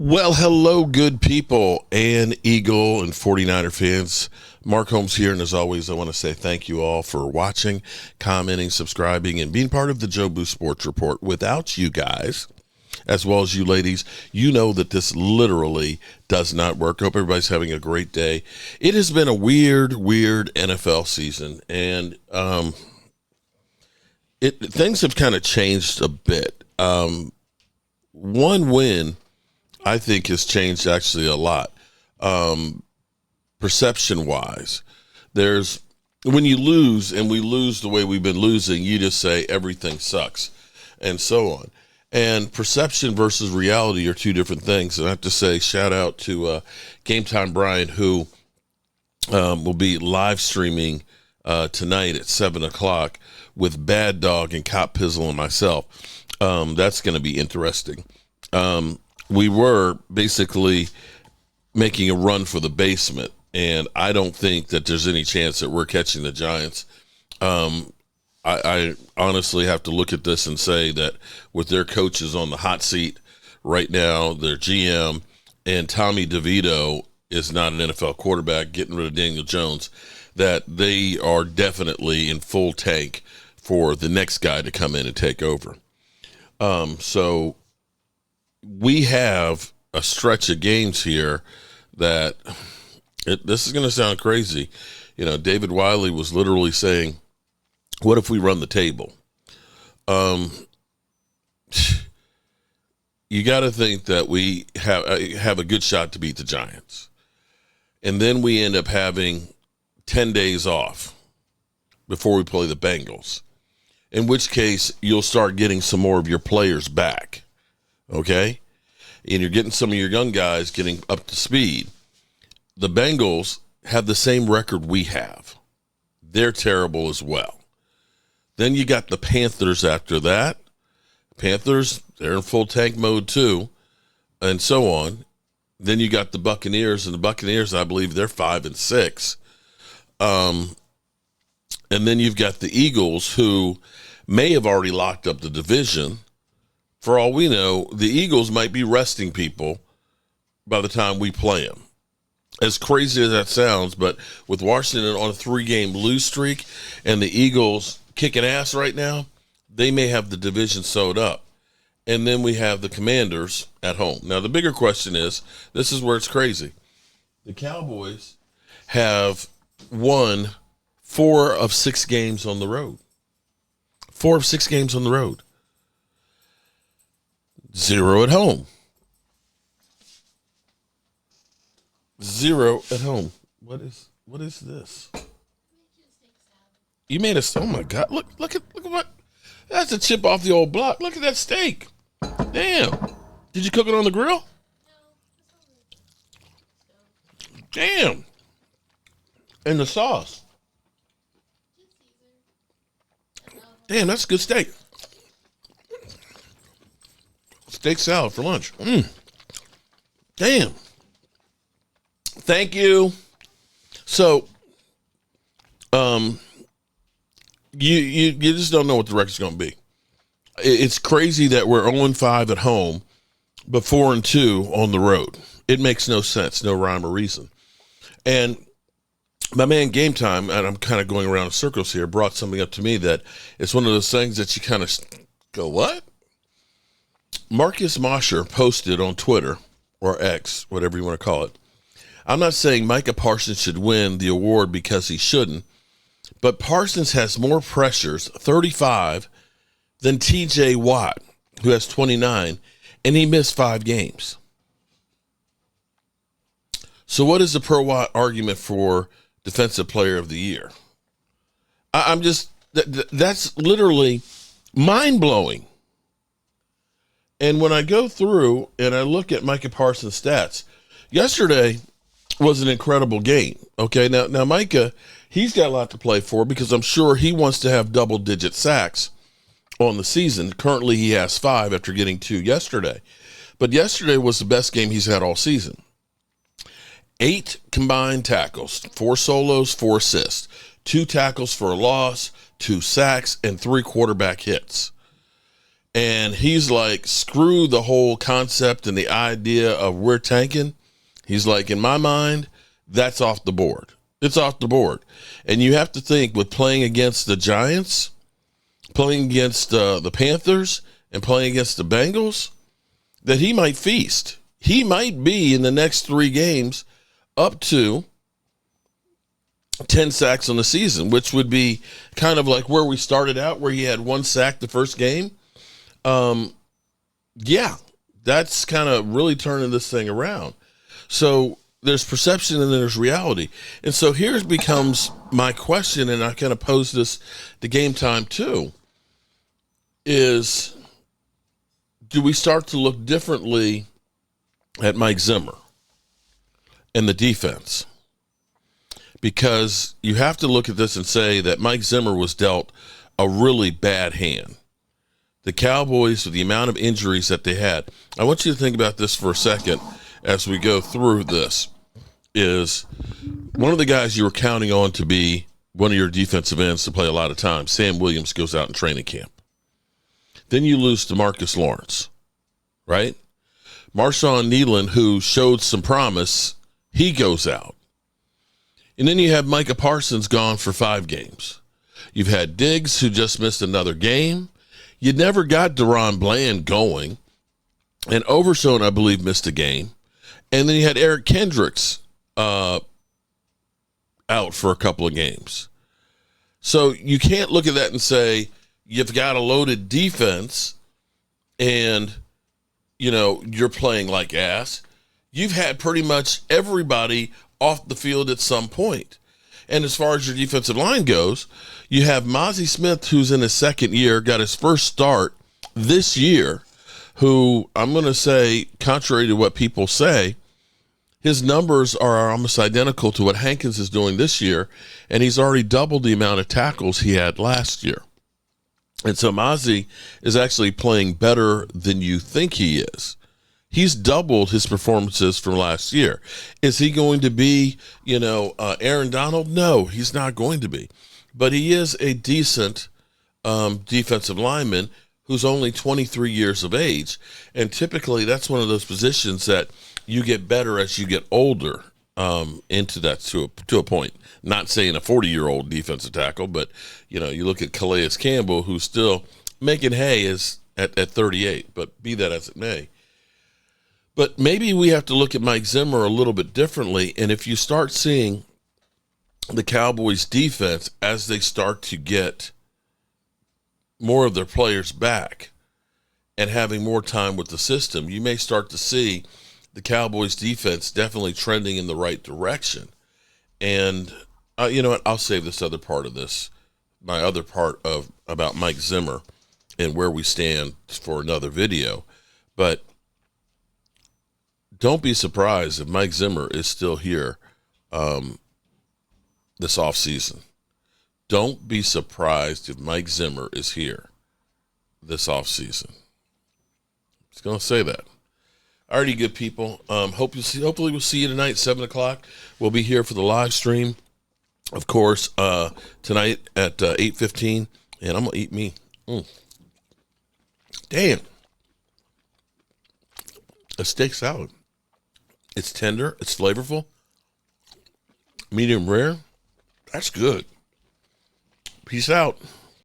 Well, hello, good people and Eagle and 49er fans. Mark Holmes here, and as always, I want to say thank you all for watching, commenting, subscribing, and being part of the Joe Boo Sports Report. Without you guys, as well as you ladies, you know that this literally does not work. Hope everybody's having a great day. It has been a weird NFL season, and things have kind of changed a bit. One win, I think, has changed actually a lot. Perception-wise, when you lose, and we lose the way we've been losing, you just say everything sucks, and so on. And perception versus reality are two different things. And I have to say, shout out to Game Time Brian, who will be live streaming tonight at 7 o'clock with Bad Dog and Cop Pizzle and myself. That's going to be interesting. We were basically making a run for the basement, and I don't think that there's any chance that we're catching the Giants. I honestly have to look at this and say that with their coaches on the hot seat right now, their GM, and Tommy DeVito is not an NFL quarterback, getting rid of Daniel Jones, that they are definitely in full tank for the next guy to come in and take over. So we have a stretch of games here that this is going to sound crazy. You know, David Wiley was literally saying, what if we run the table? You got to think that we have a good shot to beat the Giants. And then we end up having 10 days off before we play the Bengals, in which case you'll start getting some more of your players back. Okay? And you're getting some of your young guys getting up to speed. The Bengals have the same record we have. They're terrible as well. Then you got the Panthers after that. Panthers, they're in full tank mode too, and so on. Then you got the Buccaneers, and the Buccaneers, I believe, they're 5-6. And then you've got the Eagles, who may have already locked up the division. For all we know, the Eagles might be resting people by the time we play them. As crazy as that sounds, but with Washington on a 3-game lose streak and the Eagles kicking ass right now, they may have the division sewed up. And then we have the Commanders at home. Now, the bigger question is, this is where it's crazy. The Cowboys have won 4 of 6 games on the road. 4 of 6 games on the road. 0 at home. 0 at home. What is this? You made a, oh my God, look at what, that's a chip off the old block. Look at that steak. Damn. Did you cook it on the grill? Damn. And the sauce. Damn, that's a good steak. Steak salad for lunch. Damn. Thank you. So, you just don't know what the record's going to be. It's crazy that we're 0-5 at home, but 4-2 on the road. It makes no sense, no rhyme or reason. And my man Game Time, and I'm kind of going around in circles here, brought something up to me that it's one of those things that you kind of go, what? Marcus Mosher posted on Twitter, or X, whatever you want to call it. I'm not saying Micah Parson should win the award because he shouldn't, but Parsons has more pressures, 35, than TJ Watt, who has 29, and he missed 5 games. So what is the pro Watt argument for Defensive Player of the Year? I'm just, that's literally mind-blowing. And when I go through and I look at Micah Parsons' stats, yesterday was an incredible game. Okay, now Micah, he's got a lot to play for because I'm sure he wants to have double-digit sacks on the season. Currently, he has 5 after getting 2 yesterday. But yesterday was the best game he's had all season. 8 combined tackles, 4 solos, 4 assists, 2 tackles for a loss, 2 sacks, and 3 quarterback hits. And he's like, screw the whole concept and the idea of we're tanking. He's like, in my mind, that's off the board. It's off the board. And you have to think, with playing against the Giants, playing against the Panthers, and playing against the Bengals, that he might feast. He might be in the next 3 games up to 10 sacks on the season, which would be kind of like where we started out, where he had 1 sack the first game. Yeah, that's kind of really turning this thing around. So there's perception and then there's reality. And so here becomes my question, and I kind of pose this to Game Time too, is do we start to look differently at Mike Zimmer and the defense? Because you have to look at this and say that Mike Zimmer was dealt a really bad hand. The Cowboys, with the amount of injuries that they had, I want you to think about this for a second as we go through this, is one of the guys you were counting on to be one of your defensive ends to play a lot of time, Sam Williams, goes out in training camp. Then you lose to Marcus Lawrence, right? Marshawn Nealon, who showed some promise, he goes out. And then you have Micah Parsons gone for 5 games. You've had Diggs, who just missed another game. You never got Deron Bland going. And Overshown, I believe, missed a game. And then you had Eric Kendricks out for a couple of games. So you can't look at that and say you've got a loaded defense and, you know, you're playing like ass. You've had pretty much everybody off the field at some point. And as far as your defensive line goes, you have Mozzie Smith, who's in his 2nd year, got his first start this year, who I'm going to say, contrary to what people say, his numbers are almost identical to what Hankins is doing this year, and he's already doubled the amount of tackles he had last year. And so Mozzie is actually playing better than you think he is. He's doubled his performances from last year. Is he going to be, Aaron Donald? No, he's not going to be. But he is a decent defensive lineman who's only 23 years of age. And typically that's one of those positions that you get better as you get older into that to a point. Not saying a 40-year-old defensive tackle, but, you look at Calais Campbell, who's still making hay is at 38, but be that as it may. But maybe we have to look at Mike Zimmer a little bit differently. And if you start seeing the Cowboys defense as they start to get more of their players back and having more time with the system, you may start to see the Cowboys defense definitely trending in the right direction. And you know what? I'll save this other part of this, my other part of about Mike Zimmer and where we stand for another video. But don't be surprised if Mike Zimmer is still here this offseason. Don't be surprised if Mike Zimmer is here this offseason. Just going to say that. Alrighty, good people. Hopefully we'll see you tonight, 7 o'clock. We'll be here for the live stream, of course, tonight at 8:15. And I'm going to eat me. Damn. A steak salad. It's tender. It's flavorful. Medium rare. That's good. Peace out.